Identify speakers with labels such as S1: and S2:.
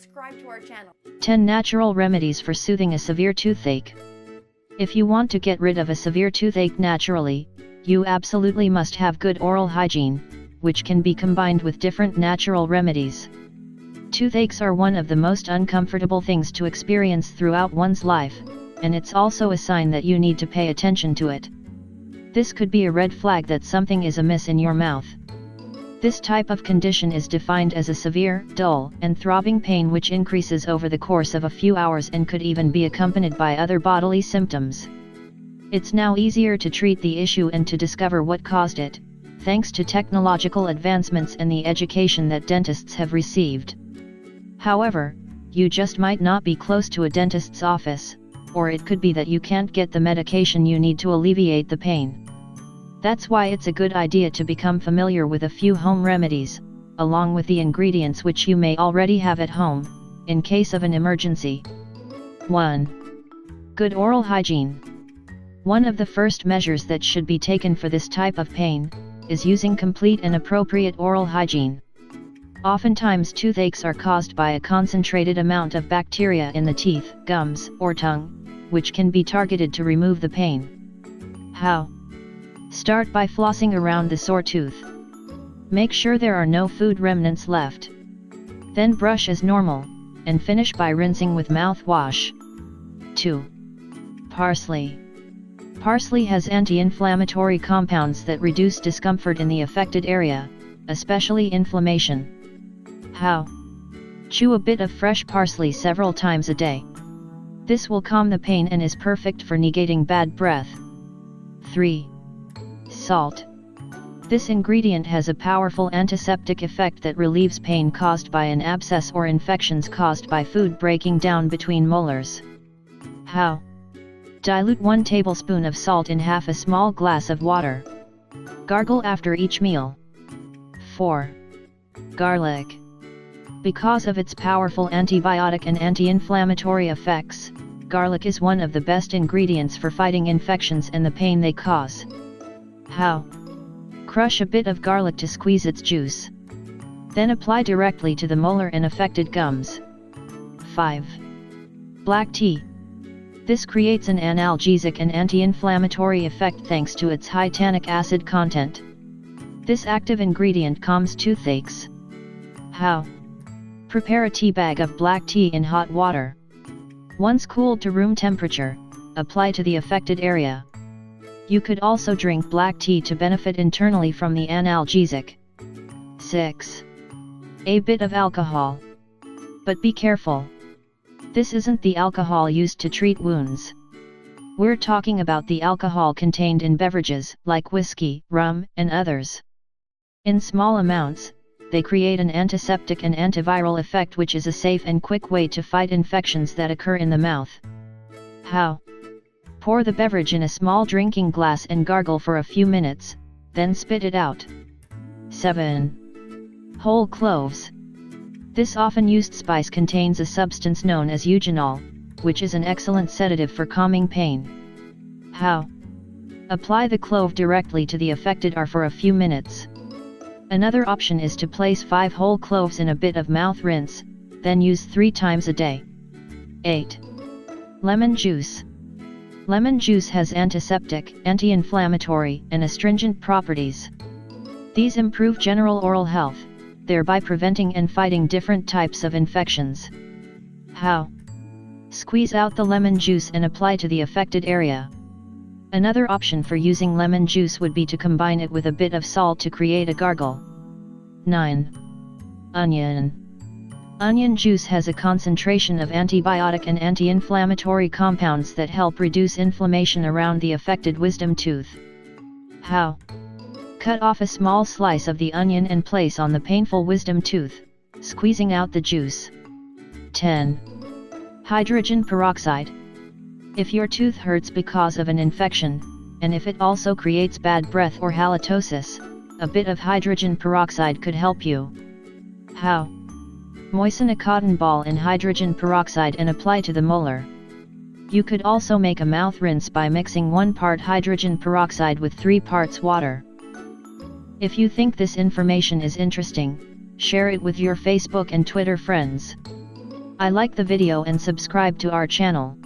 S1: subscribe to our channel.
S2: 10 Natural Remedies for Soothing a Severe Toothache. If you want to get rid of a severe toothache naturally, you absolutely must have good oral hygiene, which can be combined with different natural remedies. Toothaches are one of the most uncomfortable things to experience throughout one's life, and it's also a sign that you need to pay attention to it. This could be a red flag that something is amiss in your mouth. This type of condition is defined as a severe, dull, and throbbing pain which increases over the course of a few hours and could even be accompanied by other bodily symptoms. It's now easier to treat the issue and to discover what caused it, thanks to technological advancements and the education that dentists have received. However, you just might not be close to a dentist's office, or it could be that you can't get the medication you need to alleviate the pain. That's why it's a good idea to become familiar with a few home remedies, along with the ingredients which you may already have at home, in case of an emergency. 1. Good oral hygiene. One of the first measures that should be taken for this type of pain is using complete and appropriate oral hygiene. Oftentimes toothaches are caused by a concentrated amount of bacteria in the teeth, gums, or tongue, which can be targeted to remove the pain. How? Start by flossing around the sore tooth. Make sure there are no food remnants left. Then brush as normal, and finish by rinsing with mouthwash. 2. Parsley. Parsley has anti-inflammatory compounds that reduce discomfort in the affected area, especially inflammation. How? Chew a bit of fresh parsley several times a day. This will calm the pain and is perfect for negating bad breath. 3. Salt. This ingredient has a powerful antiseptic effect that relieves pain caused by an abscess or infections caused by food breaking down between molars. How? Dilute 1 tablespoon of salt in half a small glass of water. Gargle after each meal. 4. Garlic. Because of its powerful antibiotic and anti-inflammatory effects, garlic is one of the best ingredients for fighting infections and the pain they cause. How? Crush a bit of garlic to squeeze its juice. Then apply directly to the molar and affected gums. 5. Black tea. This creates an analgesic and anti-inflammatory effect thanks to its high tannic acid content. This active ingredient calms toothaches. How? Prepare a tea bag of black tea in hot water. Once cooled to room temperature, apply to the affected area. You could also drink black tea to benefit internally from the analgesic. 6. A bit of alcohol. But be careful. This isn't the alcohol used to treat wounds. We're talking about the alcohol contained in beverages like whiskey, rum, and others. In small amounts, they create an antiseptic and antiviral effect which is a safe and quick way to fight infections that occur in the mouth. How? Pour the beverage in a small drinking glass and gargle for a few minutes, then spit it out. 7. Whole cloves. This often used spice contains a substance known as eugenol, which is an excellent sedative for calming pain. How? Apply the clove directly to the affected area for a few minutes. Another option is to place 5 whole cloves in a bit of mouth rinse, then use 3 times a day. 8. Lemon juice. Lemon juice has antiseptic, anti-inflammatory, and astringent properties. These improve general oral health, thereby preventing and fighting different types of infections. How? Squeeze out the lemon juice and apply to the affected area. Another option for using lemon juice would be to combine it with a bit of salt to create a gargle. 9. Onion. Onion juice has a concentration of antibiotic and anti-inflammatory compounds that help reduce inflammation around the affected wisdom tooth. How? Cut off a small slice of the onion and place on the painful wisdom tooth, squeezing out the juice. 10. Hydrogen peroxide. If your tooth hurts because of an infection, and if it also creates bad breath or halitosis, a bit of hydrogen peroxide could help you. How? Moisten a cotton ball in hydrogen peroxide and apply to the molar. You could also make a mouth rinse by mixing 1 part hydrogen peroxide with 3 parts water. If you think this information is interesting, share it with your Facebook and Twitter friends. I like the video and subscribe to our channel.